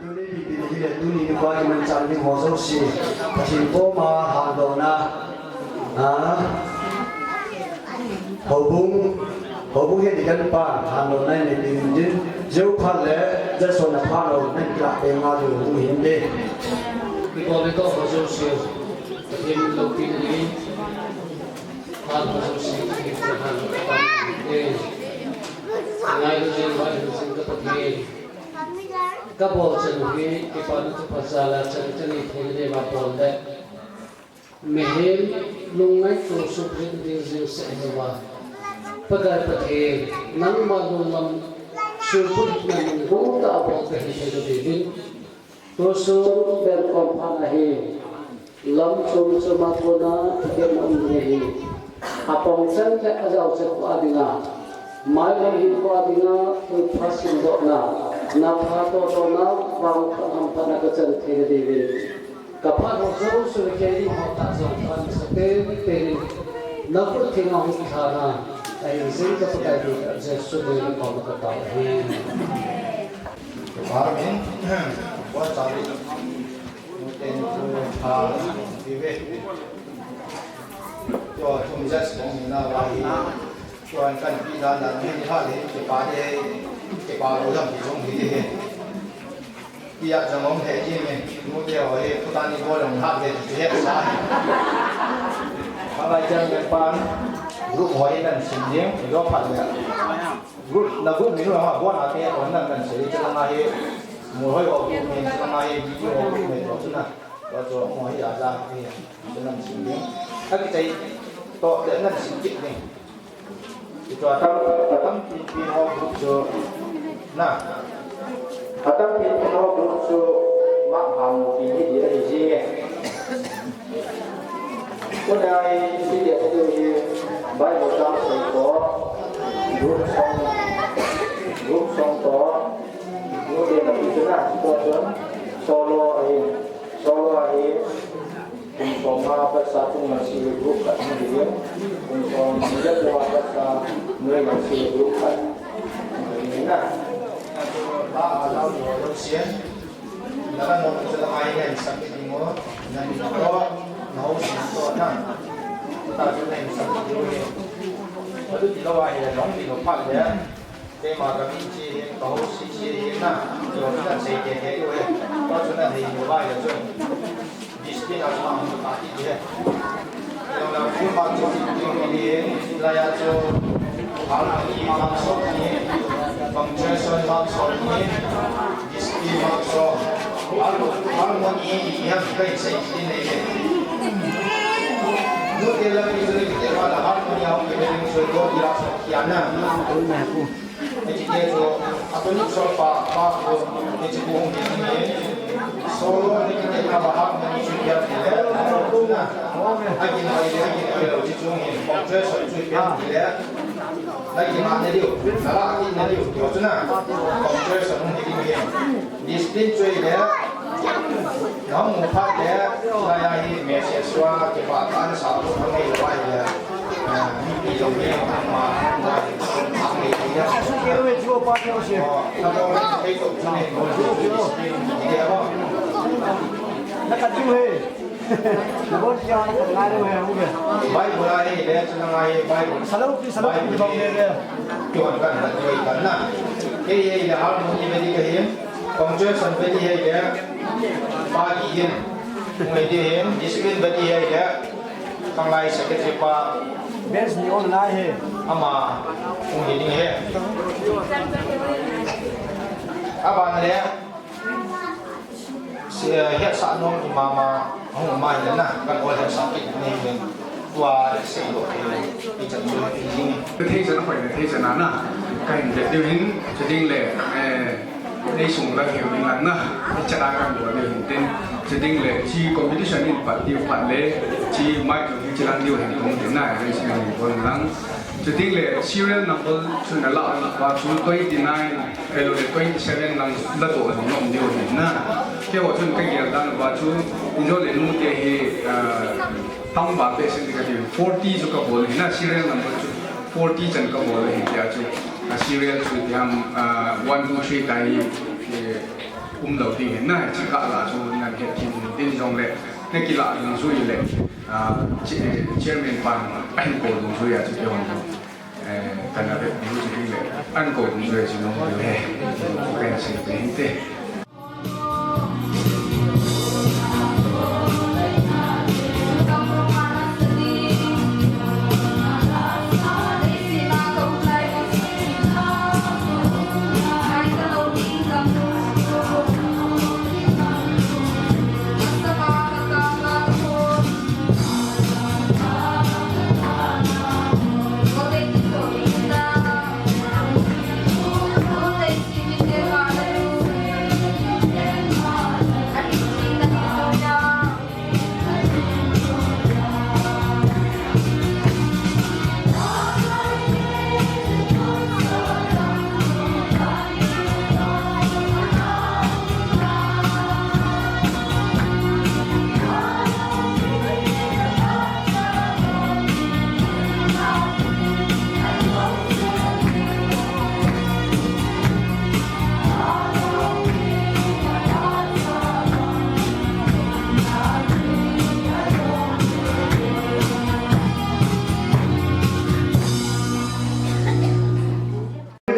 Nute bị cái tu ni qua thì mình chọn những hồ sơ xí, chỉ có mà hàng đồ na, hậu bung hiện thì cái pa hàng đồ này mình tìm đến dấu phát lẽ rất số là phát đồ nên là em ngao được cũng hiện đi. Cái con hồ sơ xí, thì mình lâu tin đi, phát hồ sơ xí thì phải hàng cái ngày hôm nay gọi là sinh cái cái các bộ chân cái phần chụp phật là chân chân thì để vào bộ đấy mình lung ngay chỗ sụp riêng riêng sẽ vào pakai pakai nang malum lam sụp mình cũng tạo bộ cái hình cái gì đó số bên còn phan này lam sụp sụp mà cô na cái món gì apong chân cái azau chân qua đi na mai lam đi qua đi na thì phát sinh đó na na pha to na vào ham pana cái chân thế cái gì các bạn học giáo sư cái gì họ ta dòng phân sẽ tên nó có thể nào hình thành là ai riêng các cái gì sẽ xuất hiện có một cái tạo hình và mình qua trả lời một tên là đi về cho chúng ta sẽ mình là vậy cho anh cần đi ra là mình đi học cái ba đồ làm gì cũng đi đi ăn trong món thế gì mình mua nhiều thì chúng ta đi mua đồng tháp thì hết sai mà bây giờ mình bán group hỏi nên xin riêng thì có phải là group mình là họ quan hệ còn là mình sẽ cho nó hay mua hơi họ mình cho nó hay ví dụ mình đó chứ nào đó cho hỏi ra thì cho nên xin riêng các cái to để nên xin chịu này cho tâm thì họ group cho na atau kita berusaha makan ini dia di sini. Kedai ini dia itu baik macam sekolah, grup song to, kemudian dari sana tuan solo air, sama bersatu masih grup kat dia, dia buat bersama mereka masih grup kat ini na. Ba lao đồ xiên là cái một trong hai này sắm cái gì nữa này có nấu xíu to nè ta chỗ này sắm cái gì ở đây thì lâu ai là nóng thì nó phát đấy đây mà cái mình chỉ có xí nè rồi chúng ta sẽ cái rồi có chỗ này thì nhiều bài là rồi display là sao mà ta chỉ thế rồi là cũng bao nhiêu thì là cho hal ini maksud ini pengjelaskan maksud ini display maksud harmoni yang baik ini Nute lagi kita pada harmoni yang kita sudah dirasa kiana jadi dia tu apa ni soal apa ni cikgu ini solo ni kita nak bahas ni juga dia tu na lagi cikgu ni pengjelaskan juga dia lagi mana dia salah ini dia tu na pengjelaskan ini disiplin juga nó một phát để là ai mẹ sẽ xóa cái bà tan sáu tháng ngày là vậy là đi trong cái mà học nghề thì cái này chưa bao nhiêu gì nó có cái tổ chức này thì không nó cần chú hề nó có cho nó cần ai đâu hề không kìa bay vừa lại để cho nó ngay bay sao lúc thì bông lên đây chuẩn cần là người cần nè cái gì là học một cái gì cái hiếm còn chơi sân cái gì để ba gì người đi hiếm discipline cái gì để thằng này sẽ cái gì ba bên gì online hề ama không gì đi hết các bạn này hiện sản nông thì mà không mai đến nào các con hiện sản nên mình qua sẽ đổi thì trận chung thì gì cái thế giới nó phải là thế giới nào nè cái để điều hình cho nên là đây sùng là hiểu mình là nè cái chất đa năng của điều hình tên cho nên là chỉ competition in bắt điều phản lệ chỉ mai cũng chỉ là điều hình không thế này nên sẽ hình còn lắm cho nên là serial number cho nên là và số 29 cái là 27 là tổ hình nó điều hình nè cái họ chọn cái gì đó và số nó là Nute thì tăng bảo vệ sinh cái điều 40 cho các bộ hình nè serial number 40 chân các bộ hình kia cho serial cho thì ham 1 2 3 đại đầu tiên hiện nay chỉ cả là số ngành hệ thiên tin trong lệ cái kỳ lạ dùng suy lệ chairman ban anh cổ dùng suy chỉ điều thành là cái điều chỉ lệ anh cổ dùng suy chỉ dùng điều hè cái là sự hiện thế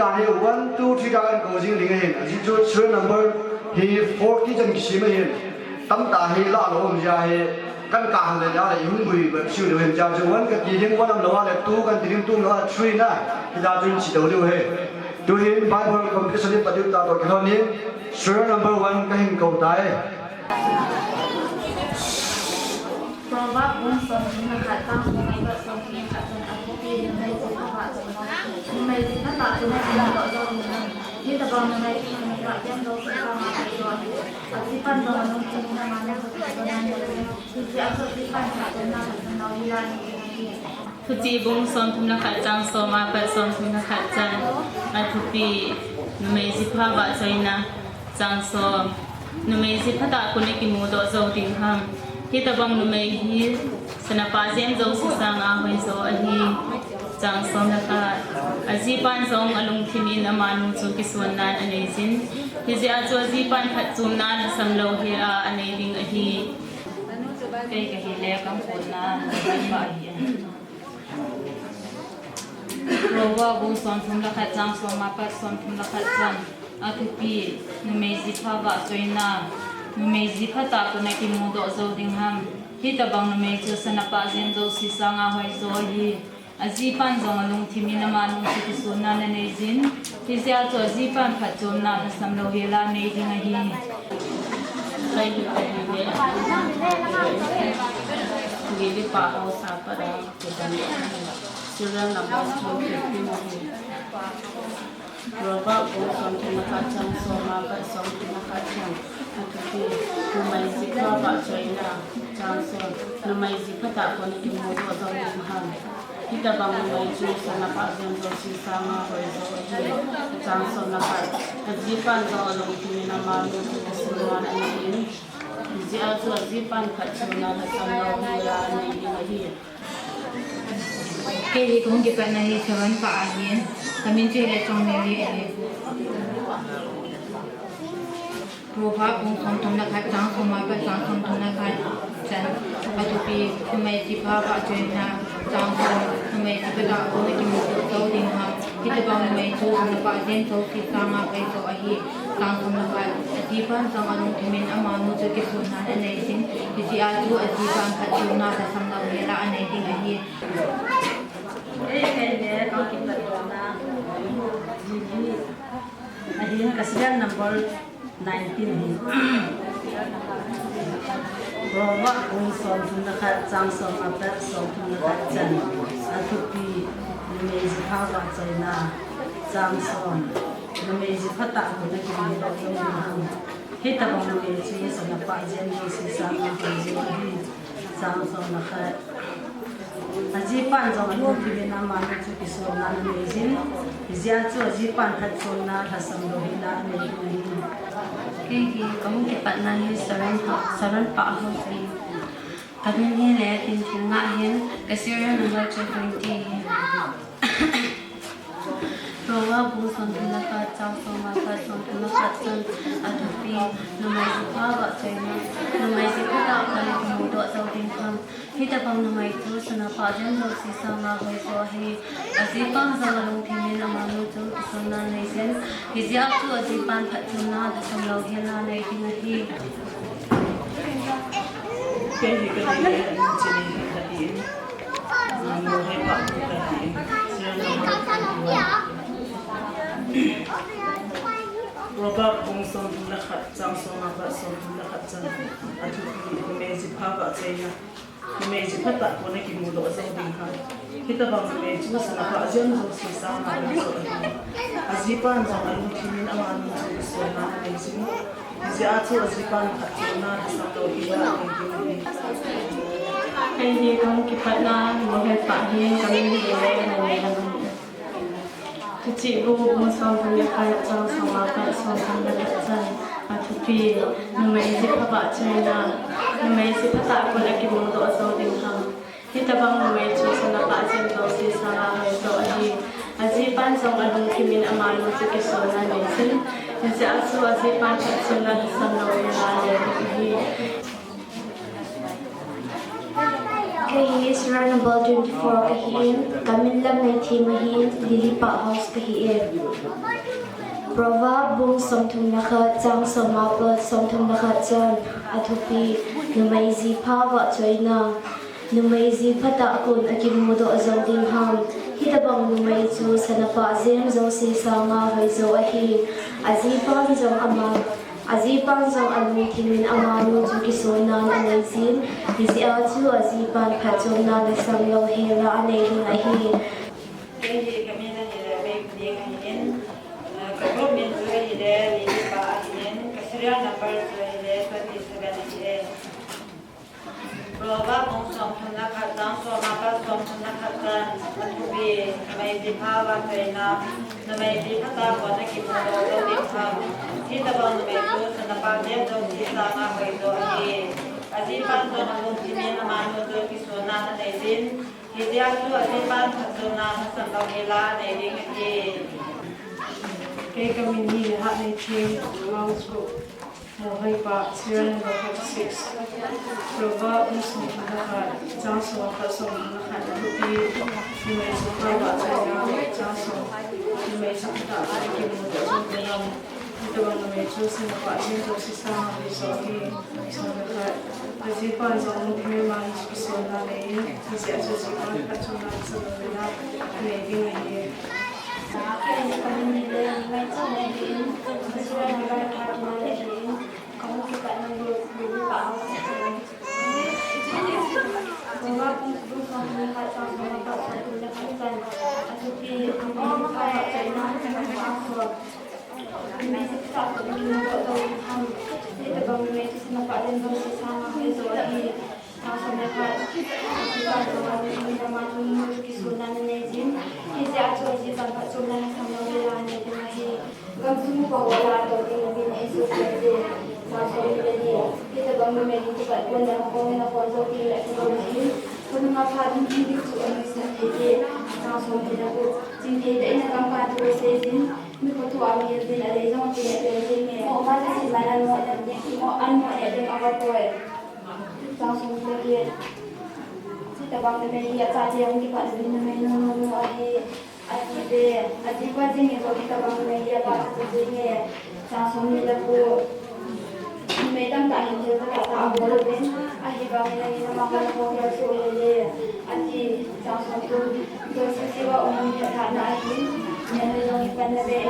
การ1, 2, 3การโกจิงลิงเห็นจิจูช่วย number ที่40จังกิชิมเห็นตั้มตาให้ละลมยาให้กันกางเลยนะเลยยุ่งบุยแบบชิวเดียวเห็นจ้าจวนกับทีนี้วันนั้นเราเลยตู้กันทีนี้ตู้เราช่วยนะที่จะจุนชิดเดียวเห็นตัวเห็น Bible competition ปฏิบัติต่อกันนี้ช่วย number 1ก็เห็นเก่าตาย เพราะว่าบุญส่วนนี้นะคะตั้งในกระทรวงการคลังอาทิตย์ในสุขภาพสมองในนักต่างในที่เราเราที่ตะวันในที่ในกระเทียมเราสุขภาพในตัวอาทิตย์ปันเราต้องจึงนำมาในสุขภาพในที่จะอาทิตย์ปันขาดในเราเวลาทุจีบุญส่วนทุนขัดจังโซมาเปิดส่วนทุนขัดจังอาทุปีนุเมสิภาวะใจนะจังโซนุเมสิพัตตาคุณกิมูโดโซติงฮัมที่ตะบังนุเมฮีสนับปาเซนโซสุสังอาหอยโซอหีจังโซนะคะอาจีปันซงอลุงทิมินอามานุจุกิสวนนันอเนจินที่จะอาจอาจีปันขัดจุนนันสัมโลเฮียอเนดิงอหีเกยกะฮีเลกังฝนนันไม่บาฮีเพราะว่าบุญส่วนทุนละขัดจังโซมาเปิดส่วนทุนละขัดจังอาทุปีนุเมสิภาวะใจนะนุเมจิพัตตาคนในกิมูโดโซดิงฮัมที่ตะบังนุเมจูสนับปะเซนโซสิสังอาหอยโซฮีอาจีปันจงอลุงทิมินามานุสิกิสุนันเนจินที่เสียจอจีปันขัดจมนาทัสมโลเฮลาเนดิงฮีใครดูไปดูเวลีปะเอาสาปะราคุตันสุรันนับบัสโลเกติโมฮีเพราะว่าบุญส่วนทุนขัดจังโซมาเปิดส่วนทุนขัดจังTupi numai zikra ba choina chanson numai zikata koni ki modo zo ham kita bang numai ju sana pa zen zo si sama hoi zo ji chanson na pa zipan zo long ki na ma no ki sunan ani ji a zo zipan kha chuna na san lo ya ani ni ke ri kong ki pa na hi chawan pa ani kamin che le chong me ri aniรูปภาพบุญส่วนทุนนะคะจังสมัยเป็นจังส่วนทุนนะคะจันปัจจุบันทำไมที่ภาพเจนนะจังส่วนทำไมที่เป็นเราคนที่มีตัวดิ่งหางที่จะบางไม่ชูสนับเจนโตที่สร้างมาไปตัวอีจังส่วนนะคะที่พันจังอารมณ์ที่มีอามานุจุกิสุนันอันไหนสิ่งที่อาจูที่พันขัดจูนาแต่สำหรับเวลาอันไหนดิ่งอีเนี่ยต้องกินแบบนั้นอันนี้ก็เสียง number 19 เพราะว่าองค์สอนทุนนะคะจังสอนมาแบบสอนทุนนะคะจันอาทุปีนุเมจิภาวะใจนาจังสอนนุเมจิพัตตาคนที่มีเราต้องมีหังให้ตะบังนุเมจิสนับปะเจนโยสิสังอาหอยโยฮีจังสอนนะคะอาจีปันจงอนุทิเวนามานุจุกิโซนานุเมจินเจียจูอาจีปันทัดโซนาทัสมโลหินาเนยุฮีकि कहूँ कि पटना ही सरन पाहो से कभी ही ले तीन चुंगा है कैसे नंबर 20 है เพราะว่าบุญสนทนาการจำสมาการสนทนาการจันอัตปีนมัยสิภาพใจนะนมัยสิพตาคันมุดเจ้าดินคำที่ตะบังนมัยจูสนาปาจันโลสิสามาเฮโซเฮอาศิปังจังลงที่มีนามานุจูติสนาในเซนฮิจิอักจูอาศิปันพัฒนาดสมโลเฮนาในที่นาทีเป็นที่กันเลยจีนีกันดีโลเฮปะกันดีเสียงเราแบบคงสมทุนละขัดจำสมาบัติสมทุนละขัดจันอันทุกทีก็เมจิภาพใจนะเมจิพัฒน์คนในกิมุโลจะดิ้งค่ะที่ตะบังเมจิมุสนาพระเจ้าจุสีสามาในส่วนนี้อาจิปันจังอันมุทิมินอามานุจุส่วนนั้นในสิ่งที่อาชีอาจิปันขัดจุนาที่สังโลหิยาในกิมุนีไอ้ยี่กำกิปัตนาโมเหปะเฮียกำมิเยในนั้นทุจิบูบุญสมบุญกายจังสมาบัติสมบุญละขัดจันอันทุกปีนเมจิภาพใจนะนเมจิพัฒน์คนในกิมุโลจะดิ้งค่ะที่ตะบังนเมจิสนาปะเจนโลสีสาเฮโซอาจิปันจงอดุคิมินอามานุจุกิโซนาเนซินที่จะอาศัยอาจิปันพัฒนาที่สันโลเวลาเดที่ Kahi is runnable 24 kahiin, Kamillam 19 mahin, Lilipa House kahiin. Prova bung somthum nakha chang somapa somthum nakha chan athupi numaizi phawa choina numaizi phata kun akimudo azongding ham hitabang numai chu sanapa zem zo si sama haizo ahi azipang zong ama azipang zong almukimin amanu juki sonan anaizin hizi achu azipan phachona lesanglo hera anei ahi Kemudian juga ide di bahagian keserian nomor ide 27 Berapa bungsong hendak kacang suama kasong hendak kacang tubi namai di hawa kena namai di kata kona kimudo di ham kita bang namai tu senapa dia tu kita ngapai tu aje azipan tu nalung kimi namanu tu kisuna nadin hidia tu azipan kasuna sandau hela nadin aje kami ni lahat ni team mouse group mohai pa siran number 46 proba usung lahat jaso kasong lahat lupi may sukawa saya jaso may sakta ay mo daw dalam ito bang may choose na pa dito si sama bisohi sa lahat asipan sa mga mga ispisona na yun kasi asipan at sunod sa nila na hindi Kaya kami nila may tumayin, masira na ba natin kamu kita ng dulu pa ako sa mga kung kami katang mga kapatid na kailan at hindi kami kaya tayo na ako may sakta ko din mo daw ham ito bang may sinaparin daw sa sama ito ay sa mga kita naman naman kisunan na din kasi actually si Papa Chula na sa mga niya dinahi gamsumo pa wala daw din na binaiso kasi sa sarili niya kita bang may dito pa wala ko na ko sa pila sa din kung mapadin hindi ko ano sa tete sa so nila ko sinti dai na kang pato sa din mi ko to ami din na dai sa pila din ni o ba sa sila mo na din mo ano din ako po sa so nila kita bang may iya sa yang di pa din na may no ay Ade, adipa din ito kita bang may iya pa sa din ni sa so nila ko may tang tahin siya sa kaabolo din ay bang may naman ko sa so nila ati sa so to sa siwa umang kita na ay yan yung ipanabe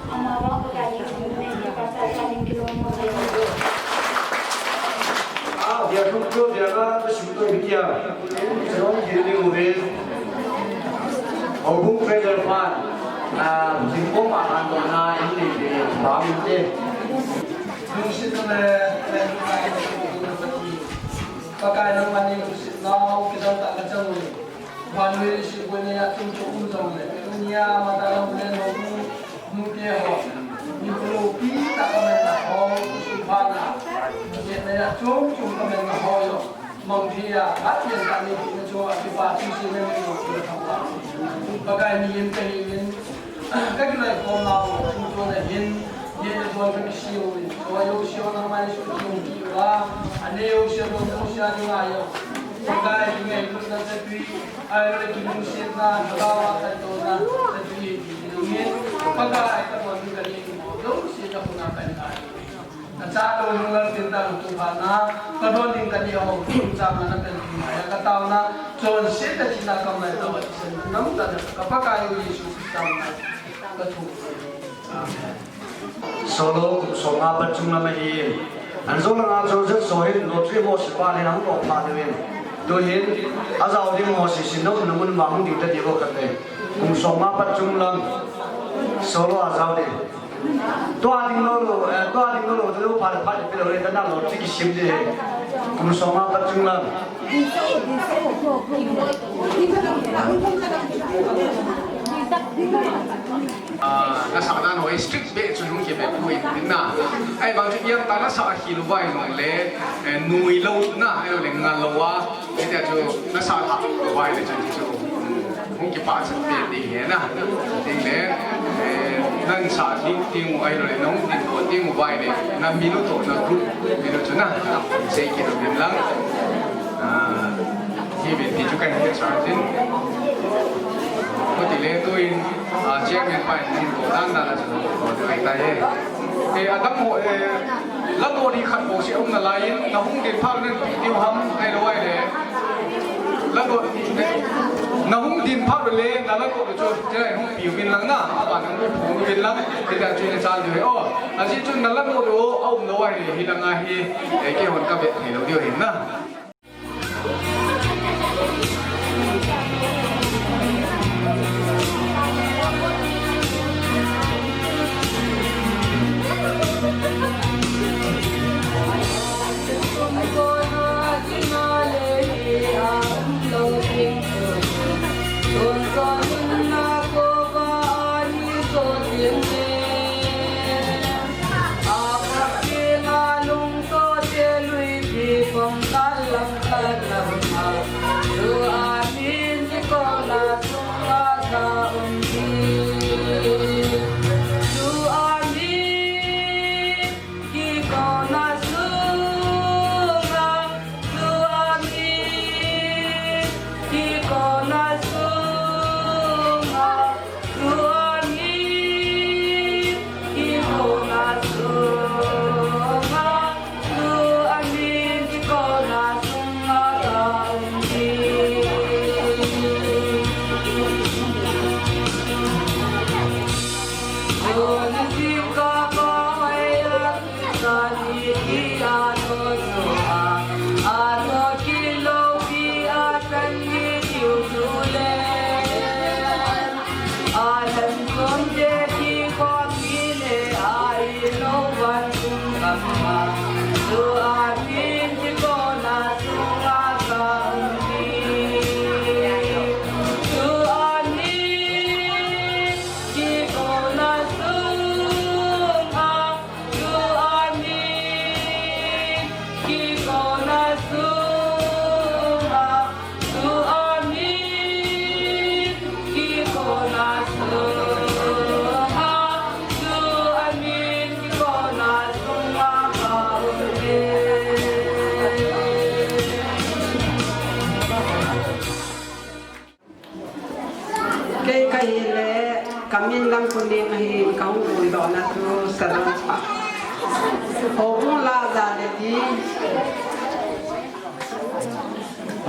ang mga pagkain may kapasal 3 kilometro dia không có dia là cái sự tôi biết ya cho nên thì điều về ông cũng phải được phát chính phủ mà anh nói là những gì bảo mình thế yung sila pagkain ng mani no kita tak kacau wanwe si punya tunjuk untung le dunia Matalambulane no Nute ho Nikho tak kamen ho subhana ye na chung kamen ho yo mongthia atien ta ni ni cho atipa si si ne ni ko thang pa pagkain ni yin te yin cái này còn nào chúng tôi là hiền hiền tôi cái siêu tôi yêu siêu nó mà siêu chung kỳ và anh yêu siêu tôi siêu như này cái ngày lúc đó sẽ bị ai rồi thì mình sẽ ra đó tại tôi ra sẽ bị nghiền và cái còn cái gì đâu sẽ cho chúng ta cái cha tôi những lần tiền tăng tu hành na cái đó những cái điều chúng ta mà nóเป็นcái tao na cho sẽ là chỉ là cái này đâu sẽ nắm ta cái cái yêu Giêsu Kitô này cái thủ solo songa bachung na mai an zo la zo zo so hin no tri mo si pa le nang ko pa de wen do hin azau ding mo si sin no no mun mang ding ta de bo kan de kum songa bachung lam solo azau de to ading lo to pa pa de pe lo le ta na lo tri ki sim de kum songa bachung lam na sa na noi strict be chu nung ke be pui tin na ai bang chu yang ta na sa hi lu vai nong le nui lo na ai le ngal lo wa ai ta chu na sa ha vai le chan chu nung ke pa chen be di he na ding le nan sa ting ai le nong ting vai le na minuto na group minuto na sei ke do bim lang hi be ti chu kan ke sa tin có tỷ lệ tôi chia miền phải nhìn cổ đang là của người ta ấy thì đâm hội lắc đồ đi khẩn bộ sĩ ông là lại nó không tiền phát nên tiêu hâm hay là vậy để lắc đồ nó không tiền phát được lên là lắc đồ cho cái này không biểu hiện lắm na bạn không biểu hiện lắm thì là chuyện này sao rồi ô là chỉ chuyện là lắc đồ đó ông nó vậy thì là ngay thì cái hồn các biệt thì nó điều hiện na Kami lang kundi mahin kau ulo na tu sarang pa. Hong la daledi.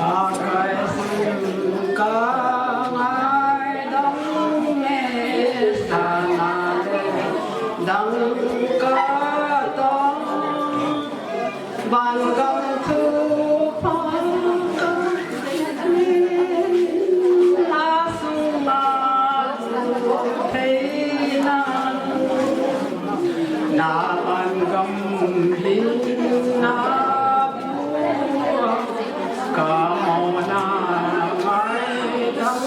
Pakai singka ngai dang me sanale dang ka tong ban gam tu pa na ban gam hin na ka mo na mai dam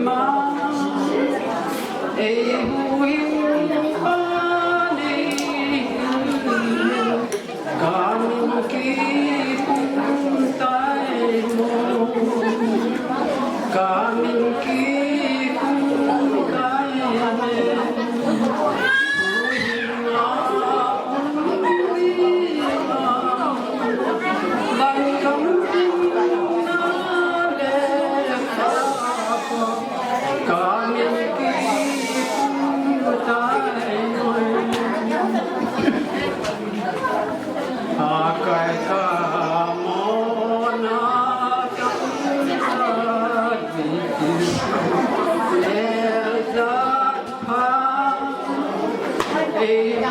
ma e hu hin pa ni ka min ki pun tai mo ka min ki pun tai Jesus,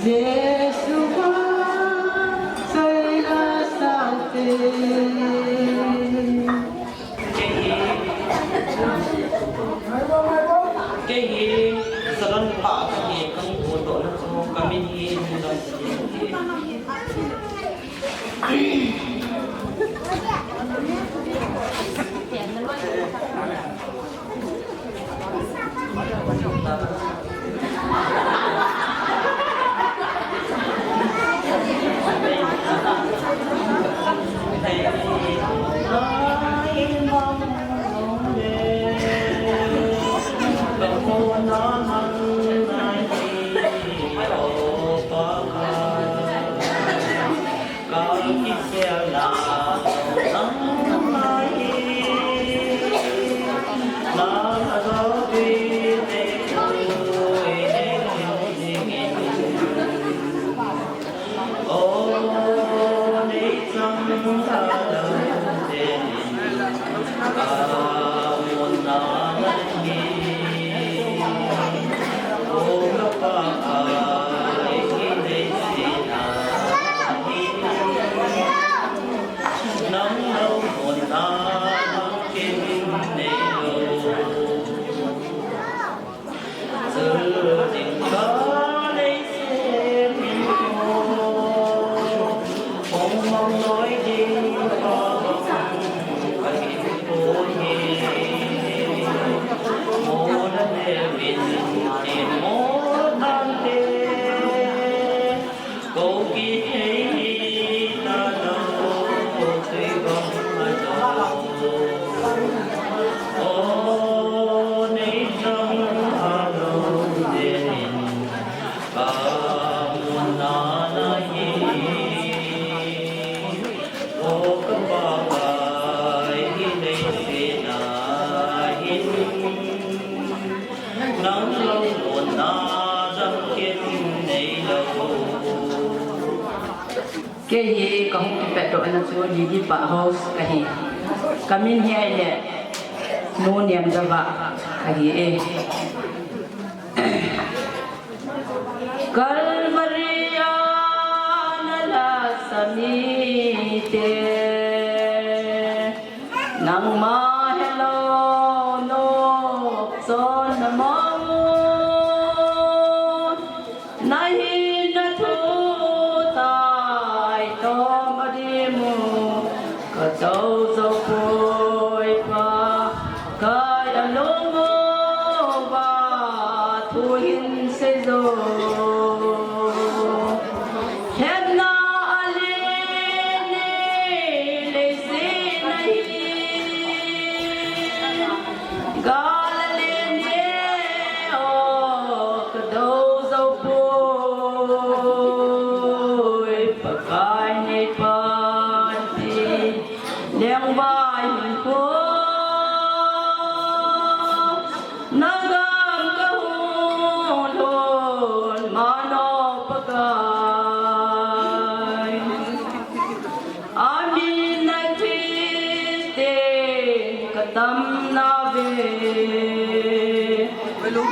Giêsu xây là sao cái gì sẵn bảo cái gì không có độ nó không có mình gì nó cái gì có một cái độ anh số gì đi bảo house cái gì kami hiện lệ nô niệm ra vạ cái gì Calvaria nala samite nang ma hello no son mamu nahi na thu tai to madimu ka tau zo poi pa kai alomo ba thu hin se zo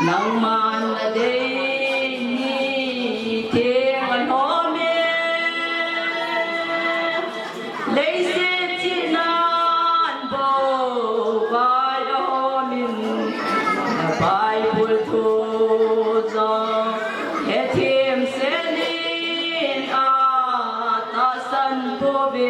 nang man na day ni thiêng anh home lấy xe chi nan bo vai homin vai bul thu zo he thiêm se ni a ta san bo be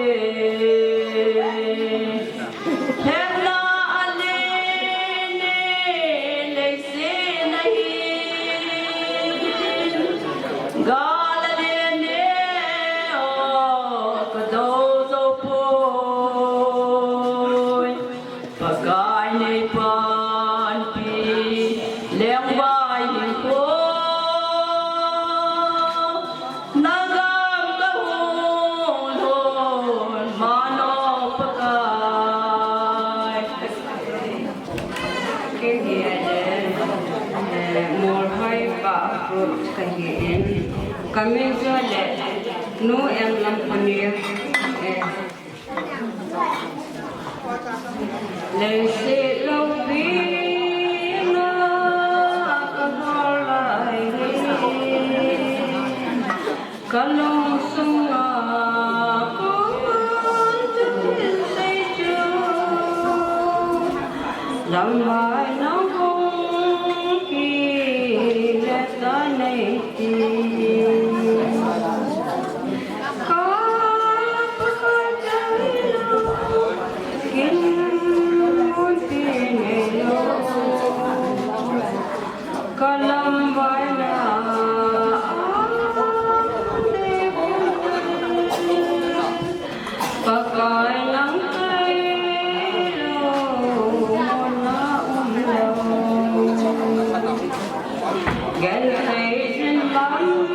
kami jual nu yang lampunya lesi lobina kaholai Làm bài nó không kỳ lệ ta này tìm có phải trái lo kín muốn tin này lo có làm bài là để và coi lắng ghen thấy trên lắm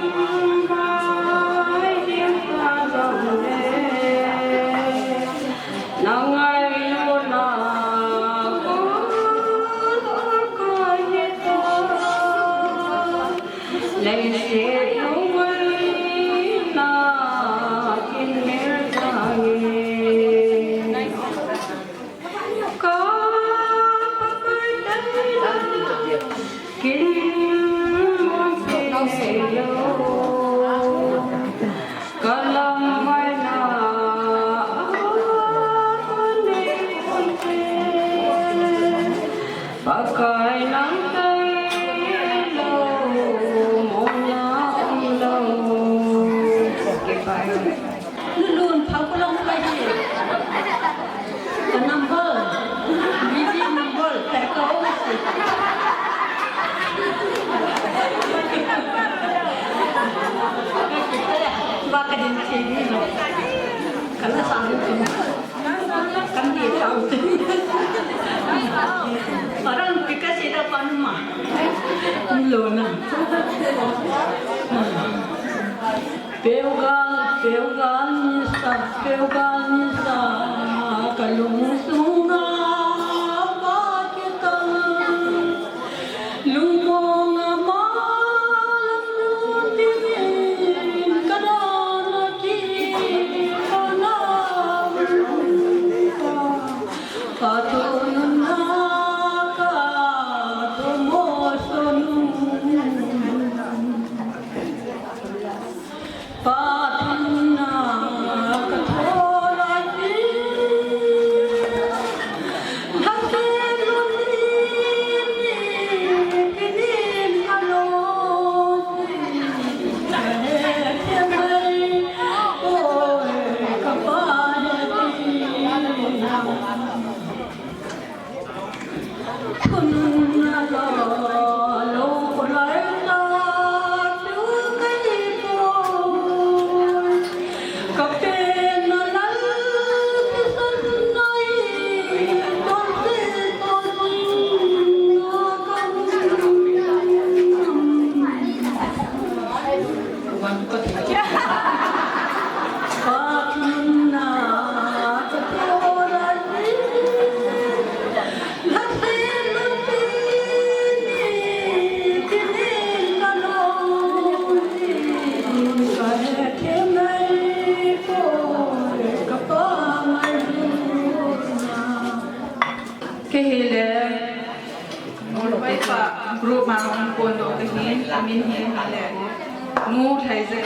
vai đêm ta rộng đê nào ngày luôn là có coi như ta lấy xe đúng ấy là kinh mê ta nghe có cái đấy kinh luôn tháo cái lông tay đi cái number visit number tại câu và cái điện thoại này cái là sao cái gì sao orang pikir sih dah panma luna Peugal nisa kalung sunga pakitan lumong amalam nutin kadana kanam patunun naka tumosun Patna katholati dhakeluni kinin halosi kemai oe kapayati kunna lo laila group marong kondo kahin amin hin hale mu thai ze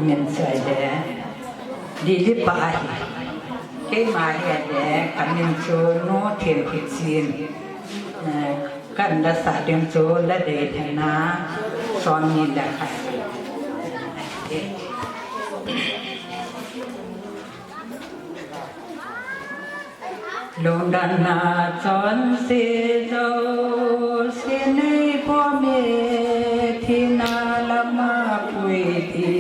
miền sài đẻ đi đi bài cái mà hiện đẻ cả miền số nó thiền thiệt xinกันละสาเดียงโจและเดชนะสอนนี่แหละค่ะลงดันนาสอนเสียโจเสียในพ่อแม่ที่นาละมาปุยที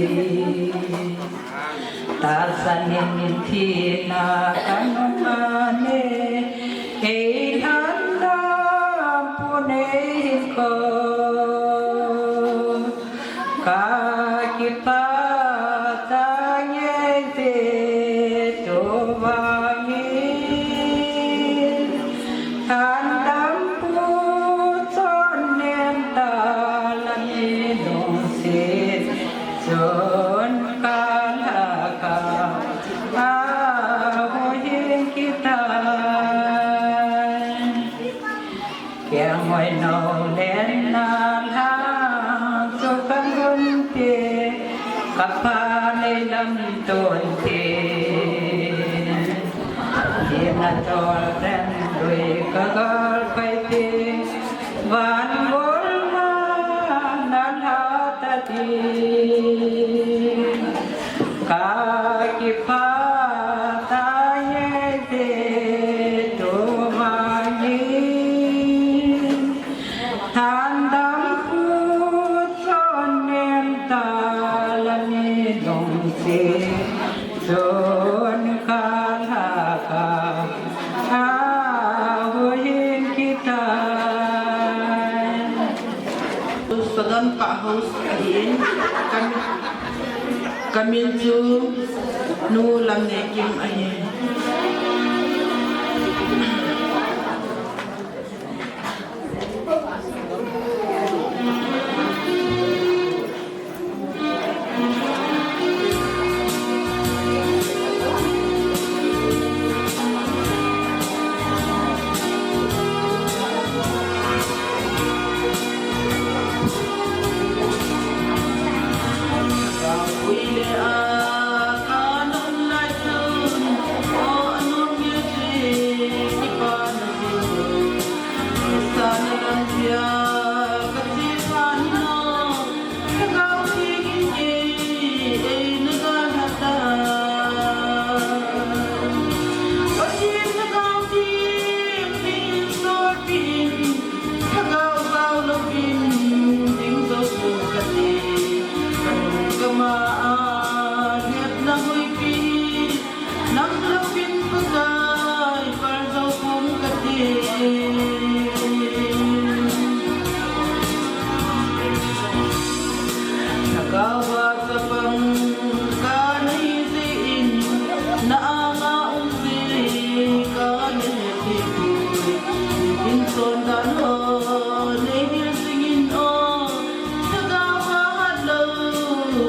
ตาสันนินทีนากันมาเนเฮทันดาNikho kakita tanya te towangi tandam puton nentalani dongsit jon kalaka ahoyin kita kẻ ngoài nâu lên nan hàng cho căn hôn tê cặp pha lê lâm tồn tê tê na cho đen đuôi cả gà quay tê vạn bốn ma nan ha ta tê cả kịp pha ta nhé tê tô vàng Tandam puton nentalani dongsi zon kalaka ahoyin kita Sagan Pak Haus Ahin kami ju nu lam ne kim ahin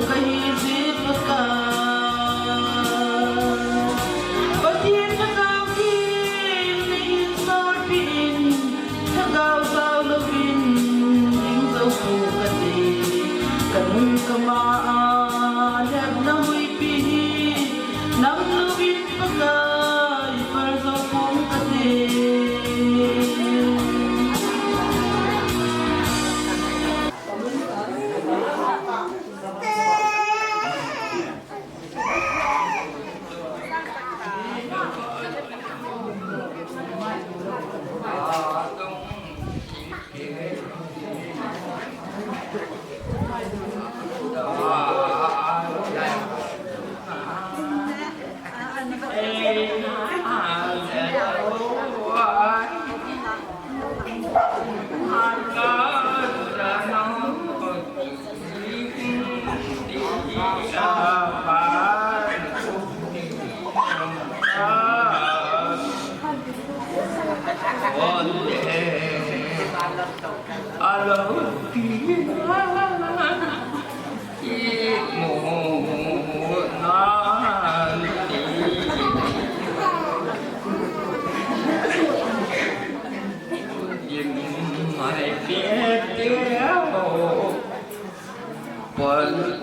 Hãy subscribe cho kênh Ghiền Mì Gõ để không bỏ lỡ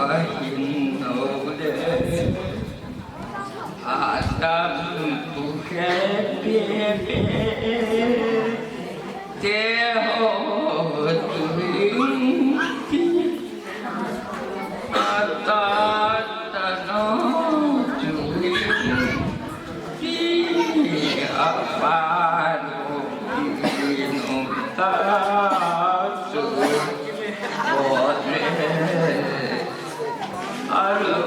hiền nô lệ Adam tu khe bia thế hồ tu hình ta ta nó tu hình đi apa no ta su bo le alo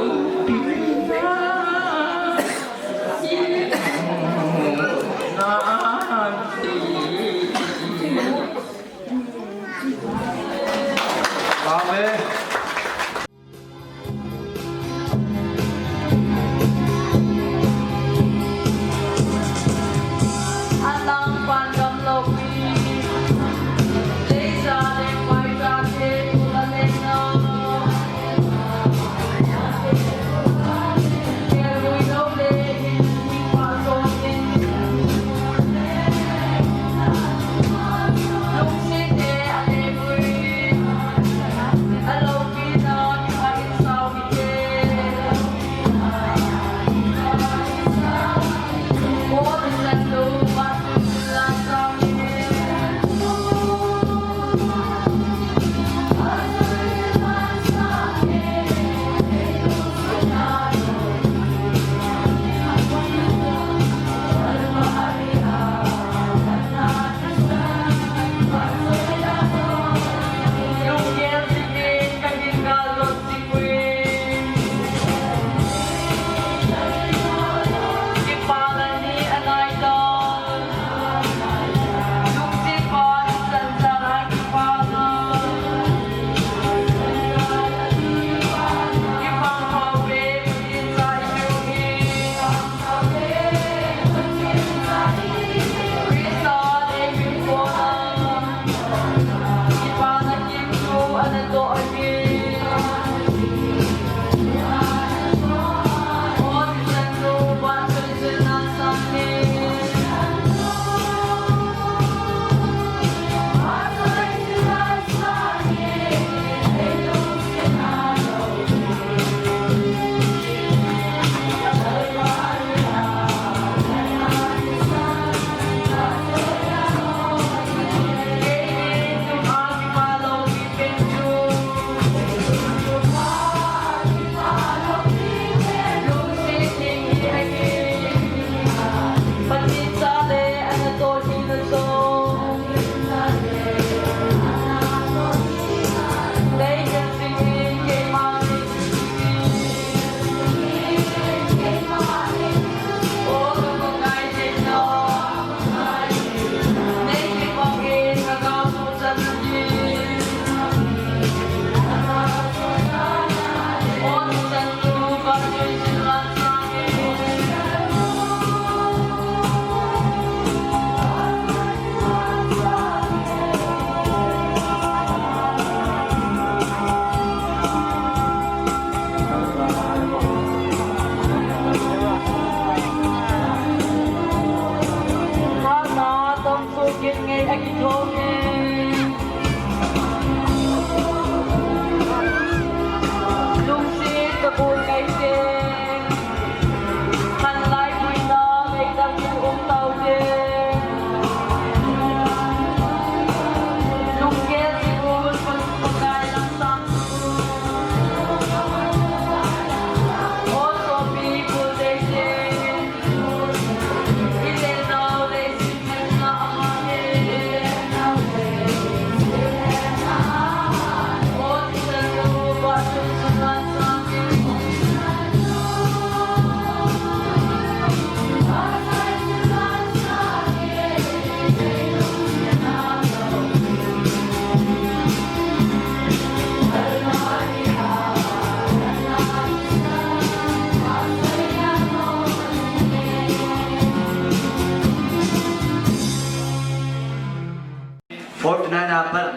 Amen. Alang pandam lopi, leza de paita de kulanena. Kerui noble in pasotin. Luksite adebui, alopi na kain sawite. More than no one last song.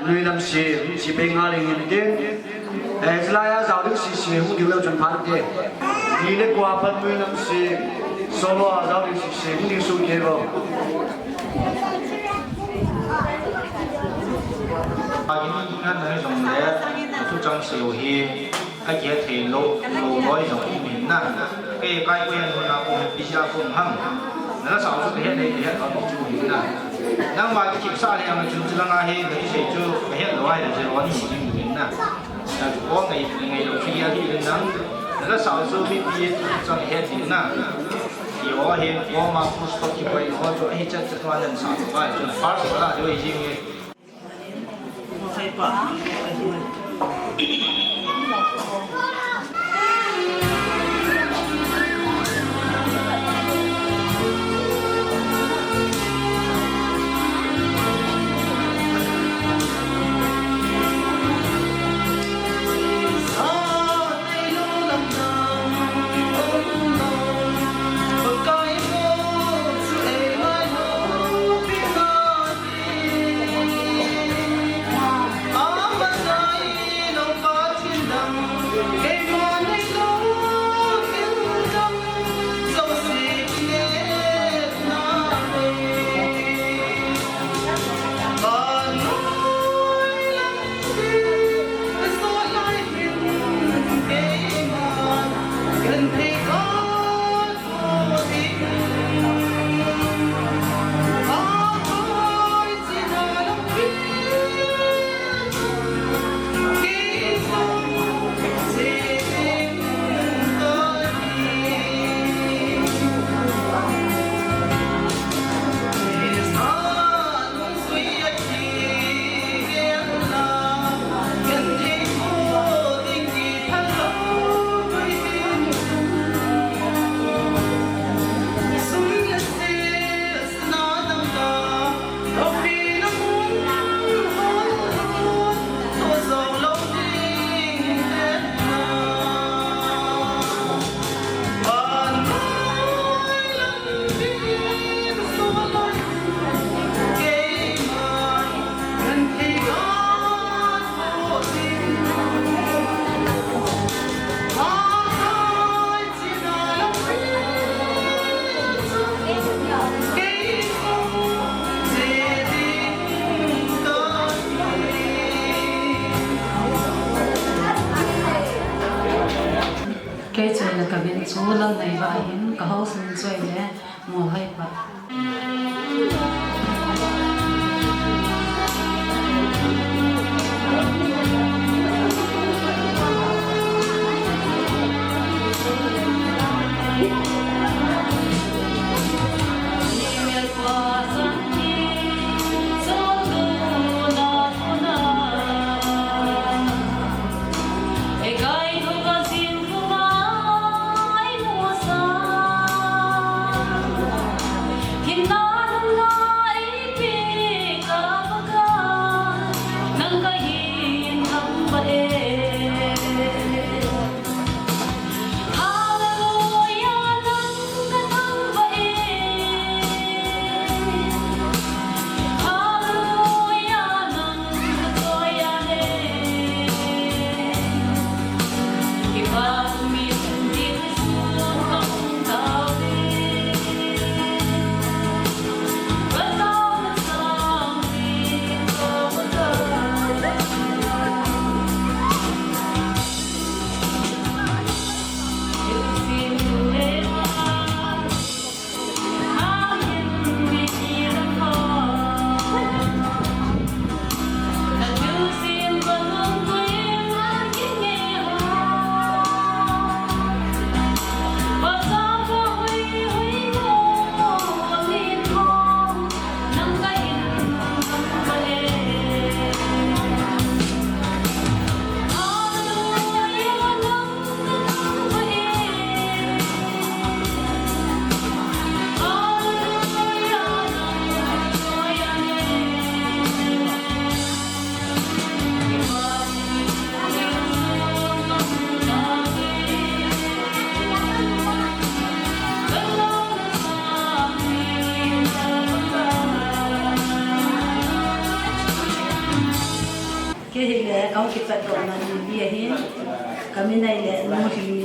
nuôi làm gì chỉ bên ngoài liền nhìn đến Israel giáo đức sĩ không điều chuẩn phán thế đi lên qua phần nuôi làm gì solo giáo đức sĩ không điều xuống thế vào những ngân hàng dòng lệ chú trọng sử hi ai kia thì lô lối rồi mình nè cái quen hơn là cùng đi ra cùng hăng nó sao cho cái này cái họ chú mình nè nhưng mà cái kiểm tra thì mà chúng ta ngay cái gì chứ cái hiện lối là chỉ lối mình nè có ngày đầu tiên thì đến nó sao cho bị cho cái hiện thì nè有些我嘛不是说机会，我做这段人啥子话，就发出来就已经。我害怕。cái chuyện là cả bên số lần này và hiện cả hậu sinh chơi nhé mùa hay vậy cái gì lẽ câu kịch vật còn là gì hết cái bên này lẽ nó thì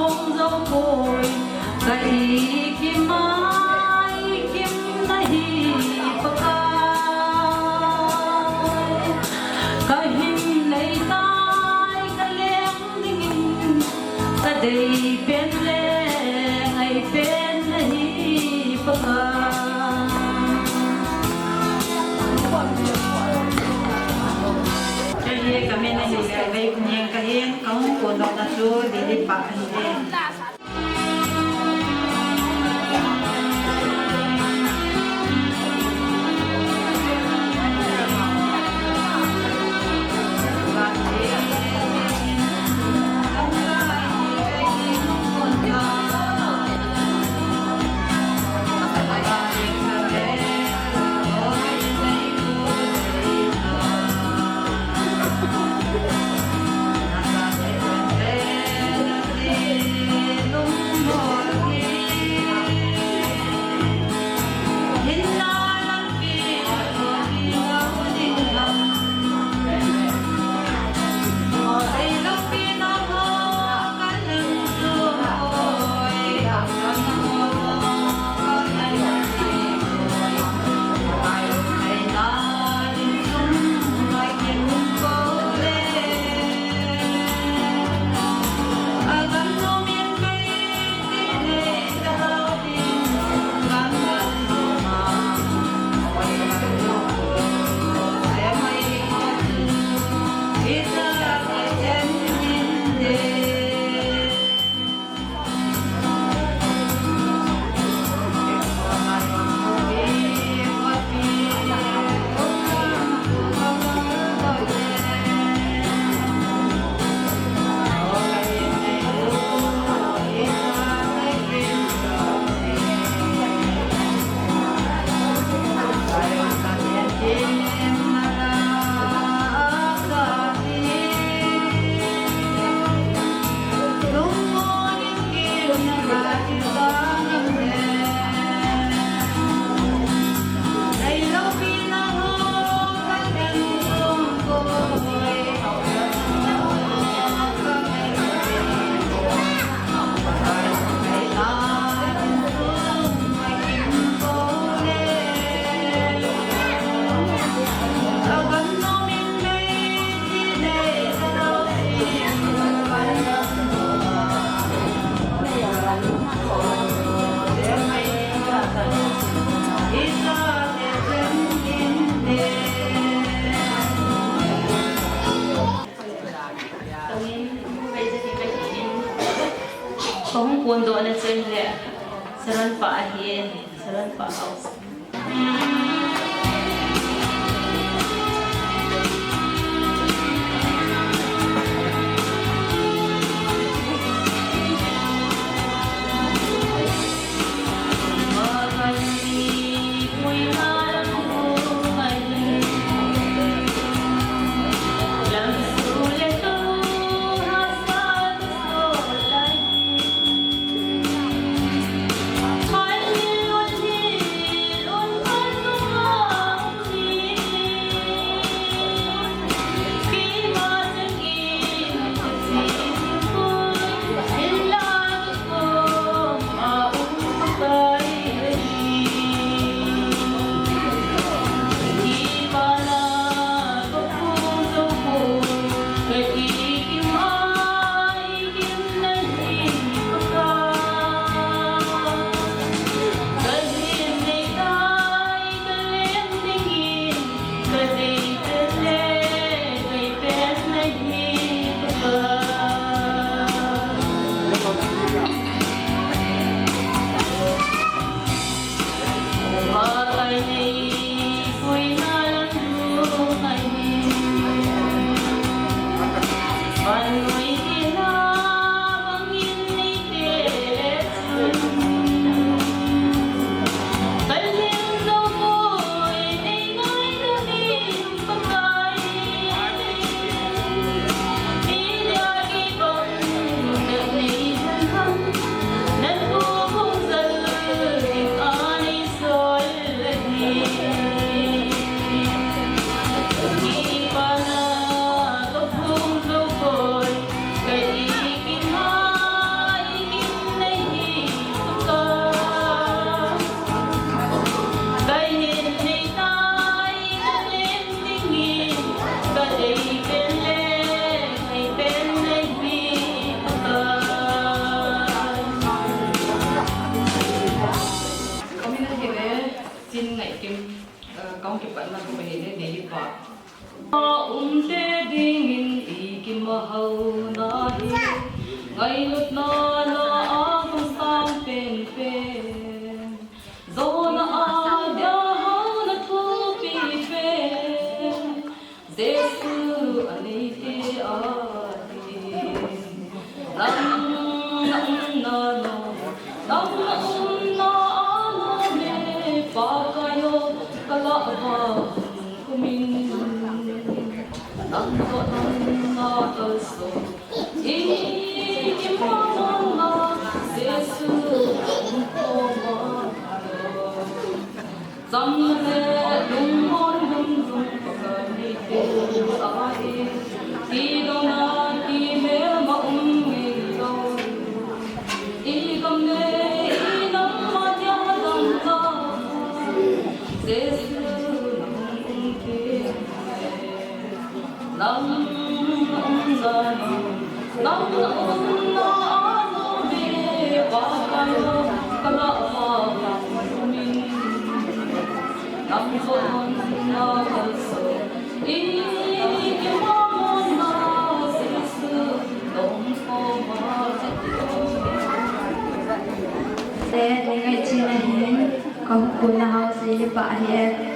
hong dâu côi cái kim mai kim na hi pakai cái hình này tai cái leng ding cái đầy bên leng ai bên hi pakai kami na yung survey niya kahin kung puno na siya dilipakan din. Kung pundo na sila, saran pa ahin, saran pa aus. Hãy subscribe cho kênh Ghiền Mì Gõ để không bỏ lỡ Kuna house ini Pak Akhir.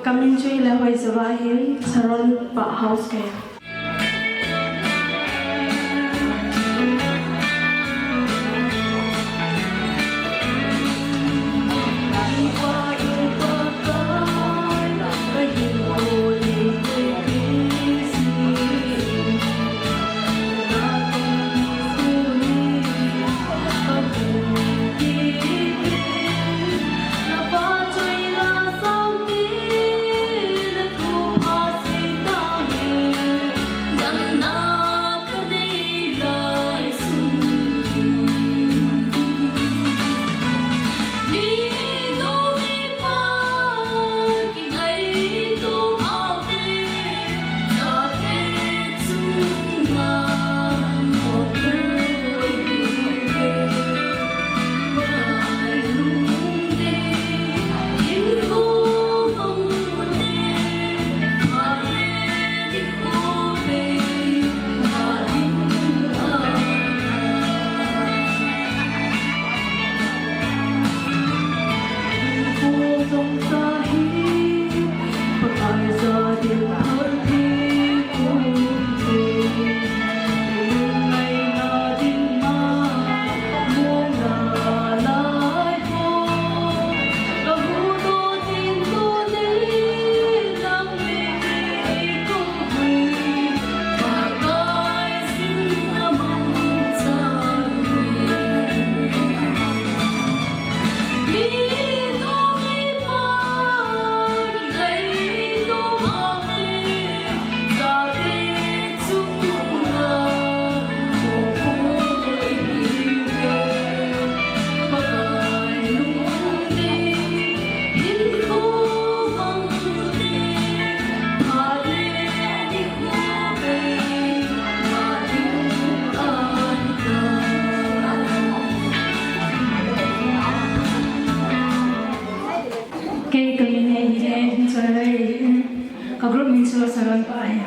Kami cuy lewat Zawahir, Saron Pak House ke. Hãy subscribe cho kênh Ghiền Mì Gõ để không bỏ lỡ group mình sửa sẵn bài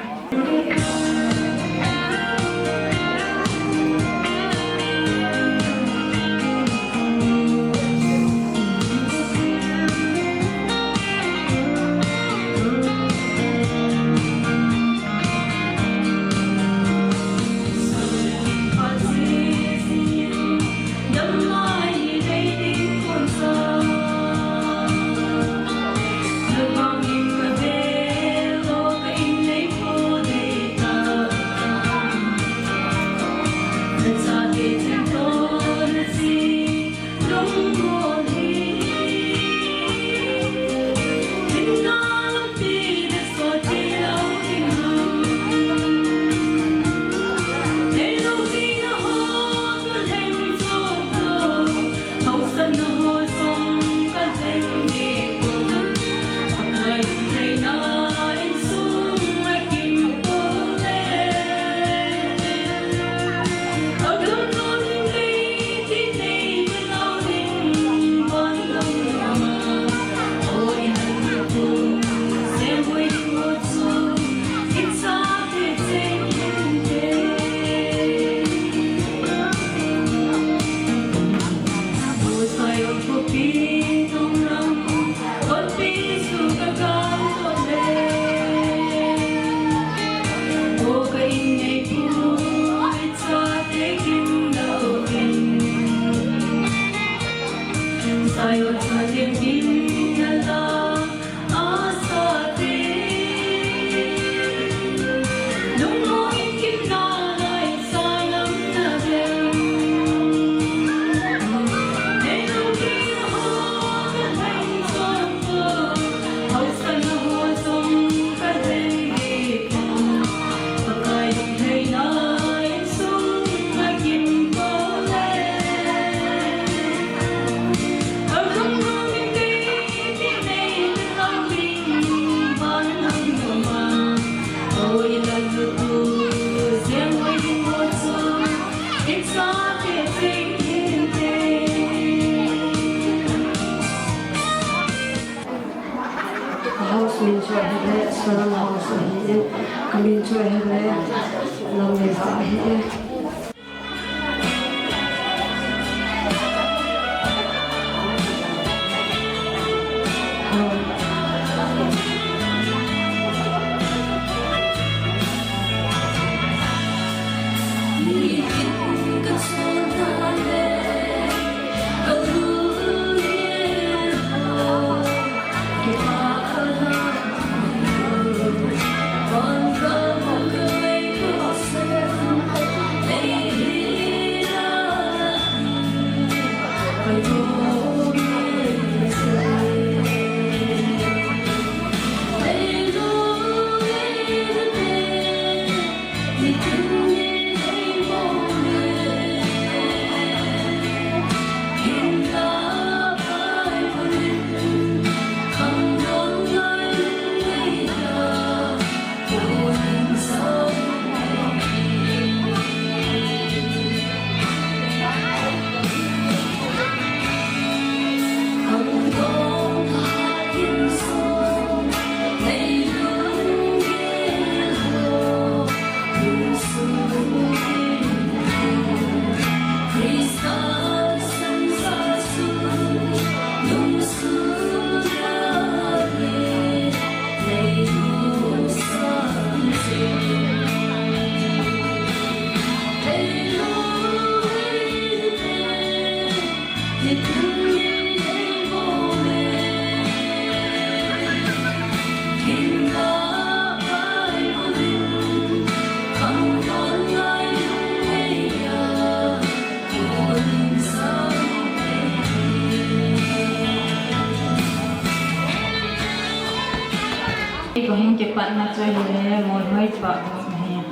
cái bạn nó chơi thì một hơi bận này,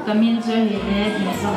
cái miếng chơi thì sao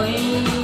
Please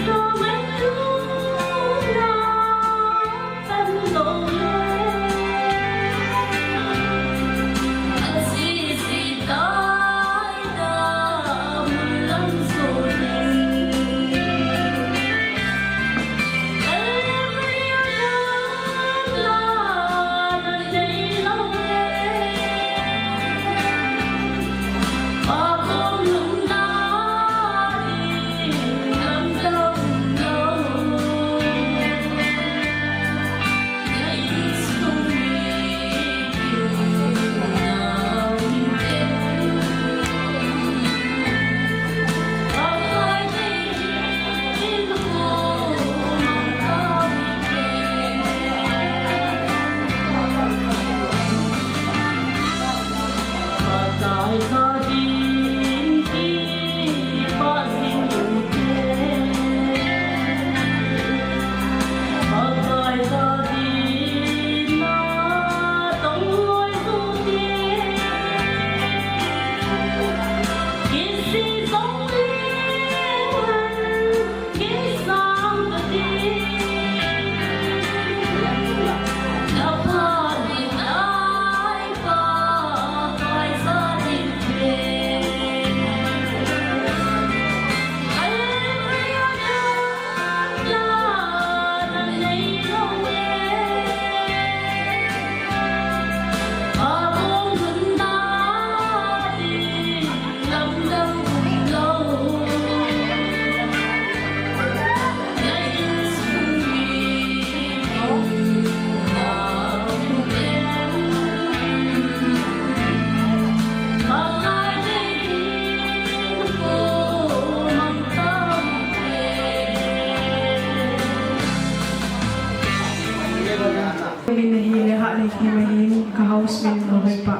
don't make pili na hili ha ni himahin ka house min no pa.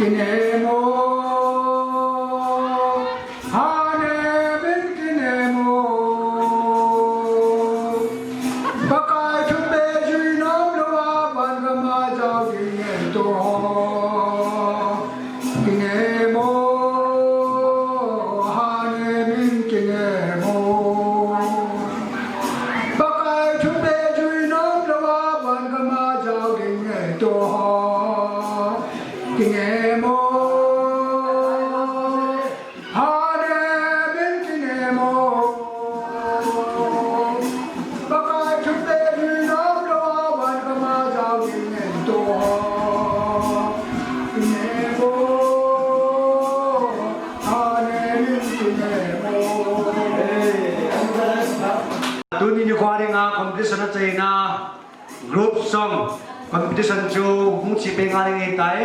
Nemo group song competition chu mu chi pe ngai ngai tai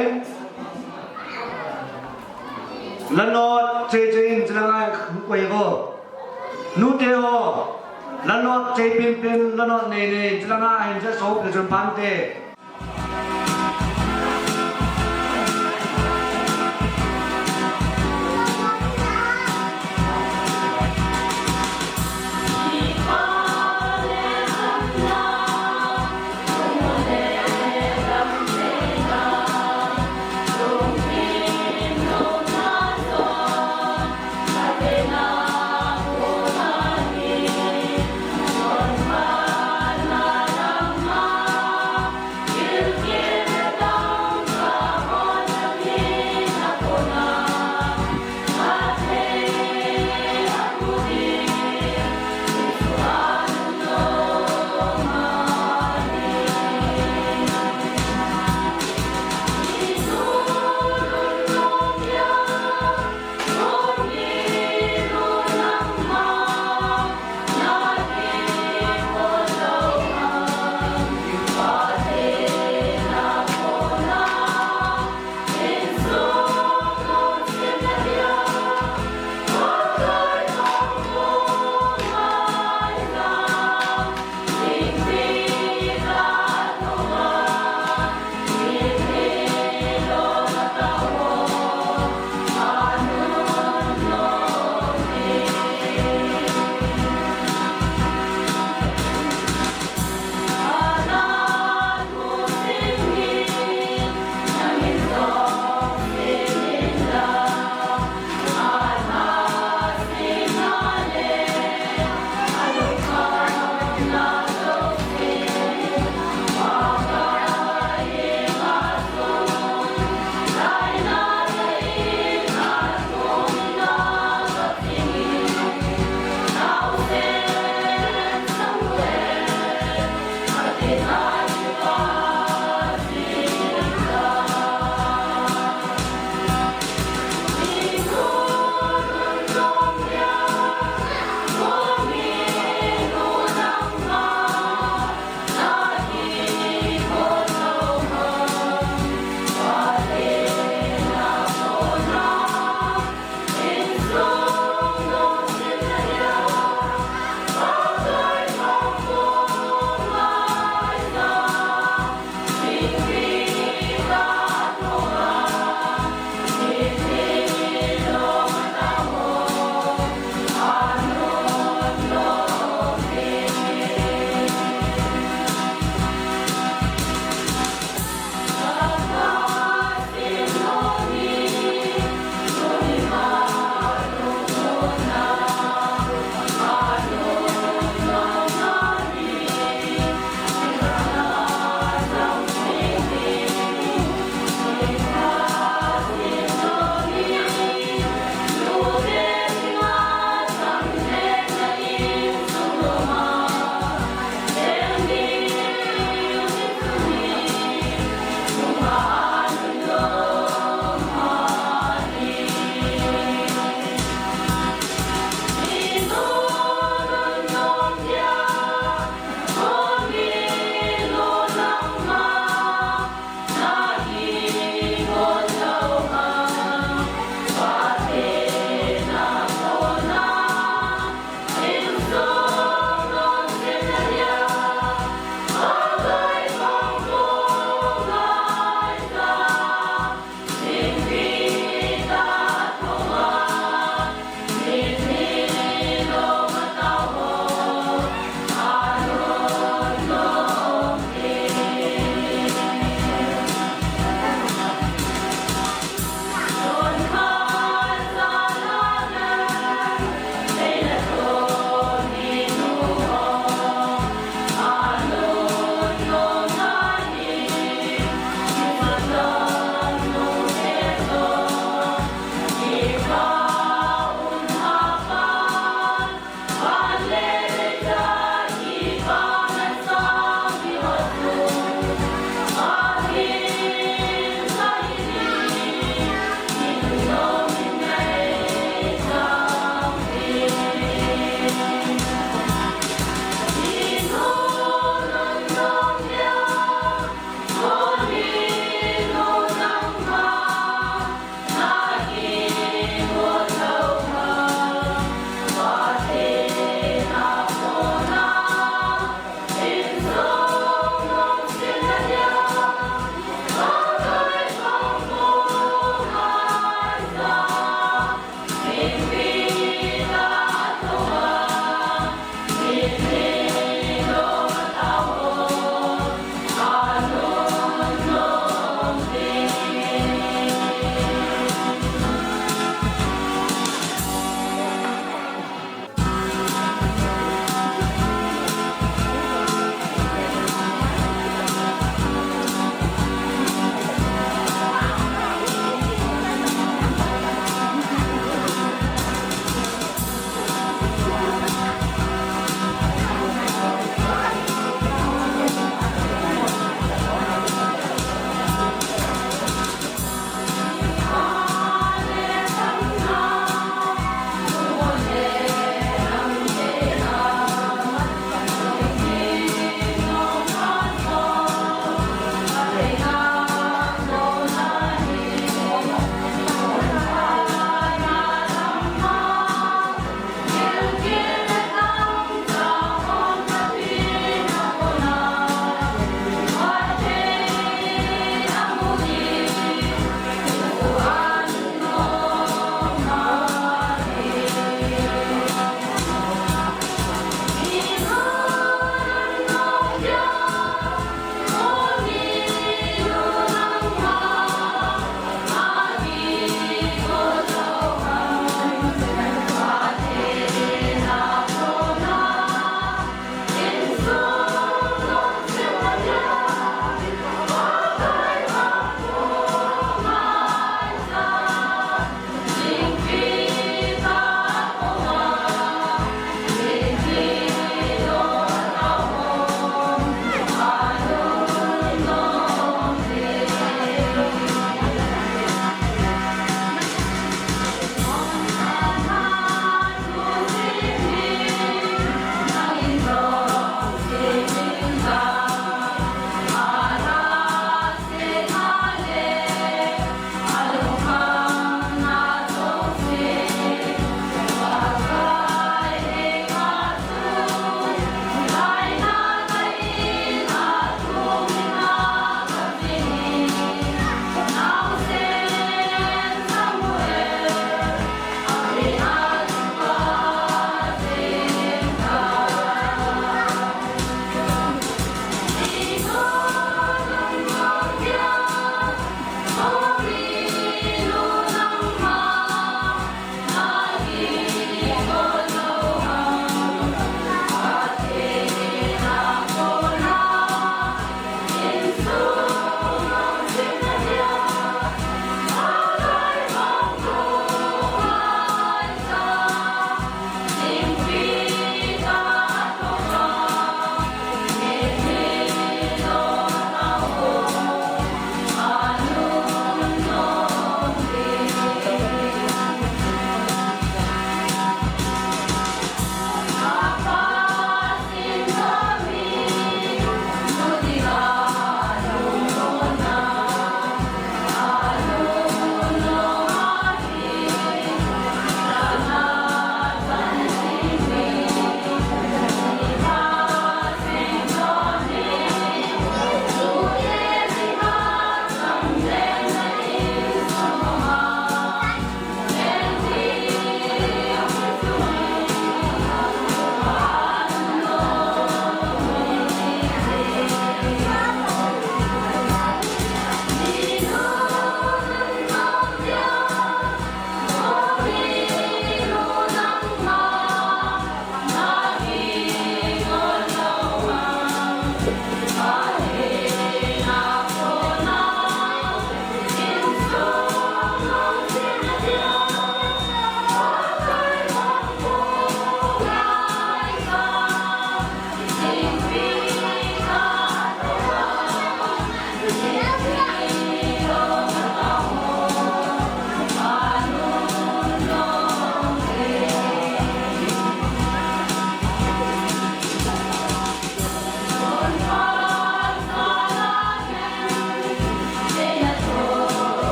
Lanot in jelangai kuai go Nute ho Lanot pin lanot ne jelangai in ja so ke jun pante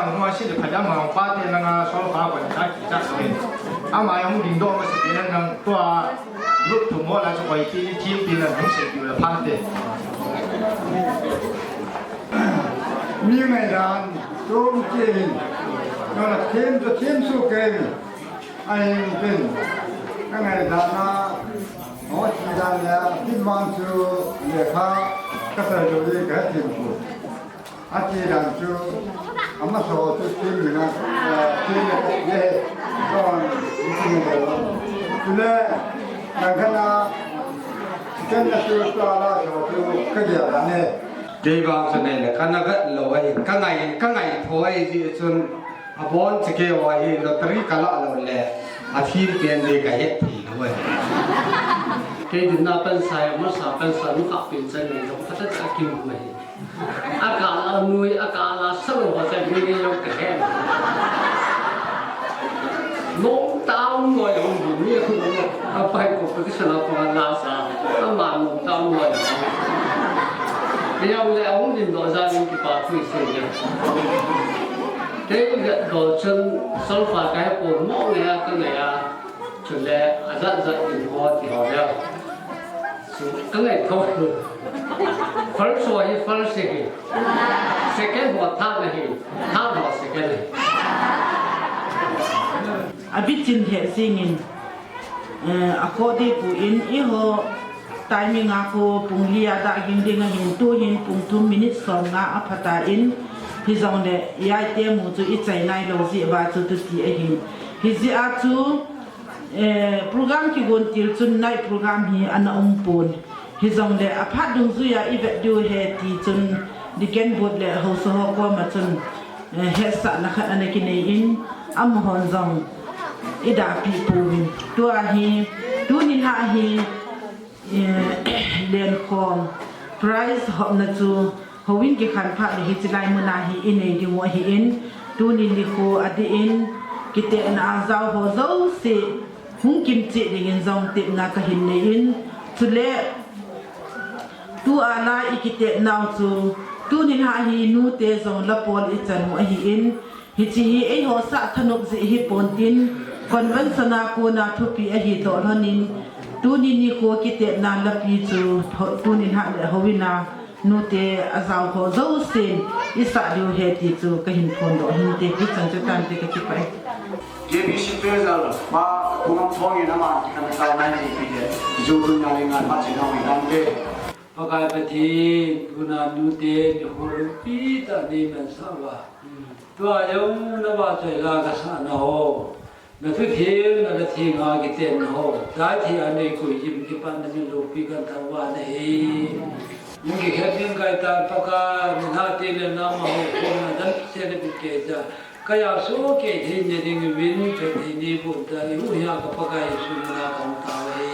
yang rumah sih dekat yang mau pati nang sofa pada tak kita sih. Ama yang di dong masih dia nang tua lut tu mo lah supaya ti bila nang sih bila pati. 미매란 좀진 너는 팀도 팀수 게임 아니면 그냥 다나 어디다냐 팀만수 내가 갖다 줘야 그 팀수 아치란주 아마서 또 팀이나 팀에 그런 팀으로 근데 나가나 전략을 따라서 그 그게 Đây vào cho nên là các nó lỗi các ngày thôi thì xuân bốn chỉ kêu ấy nó tới cả lọ rồi lệ phim tiền đi cái hết thì thôi cái दिन nào bên sai mà sao bên sai nó học bên sai này nó phát triển kinh người cả là nuôi cả là sống và sẽ nuôi cái giống cái nông tao người ông dùng như không phải của cái sản phẩm là sao mà nông tao người bây giờ là ông nhìn rõ ra những cái bà phi sinh nhỉ cái việc đồ chân sau phải cái của mỗi người cái này chuẩn là rất nhìn hoa thì họ đeo cái này thôi phân số hay phân sĩ sẽ cái họ tham này tham họ sẽ cái này à biết chính hệ sinh à có đi phụ in iho tại mình ako pung lia da ging ding hin tu hin pung 2 minutes som nga apata in hi zong de yai te mu chu I chai nai lo ji ba chu tu ti a hin hi ji a chu program ki gon til chun nai program hi ana pon hi zong de aphat dung zu ya I vet du he ti chun diken bot le ho so ho ko ma chun he sa na kha ana ki nei in am hon zong ida pi pu win tu a hi tu ni ha hi len khom price hom na chu howin ki khan pha hi chilai muna hi in ei di mo hi in tu ni Nikho adi in kite na zau ho zo se hung kim chi ding in zong tip na ka hin nei in chule tu ala ikite naw chu tu ni ha hi Nute zong la pol I chan mo hi in hi chi hi ei ho sa thanuk ji hi pon tin convention ko na thu pi a hi to lonin tu ni Nikho kite na la pi chu tu ni ha le howina Nute azau ho zo sin isa diu he ti chu ka hin phon do hin te ki chan tan te ka ki pai je bi shi pe za la ma ku ngam thong ni na ma kan ka na ni pi de ju tu nya ni ngan ma chi na wi dan de pakai peti guna Nute ni ho pi ta ni men sa ba tu ayong na ba chai la ka sa na ho na tu thiên na thi nga ki ten ho dai thi ane ko yim ki pan na ni lo pi kan tha wa nei những cái khác những cái ta paka mình ha tiền là nam mà họ không là đất sẽ được kể ra cái áo số kể thì nhà đình viên cho thì đi bộ ta yếu nhà cái paka số là không tao ấy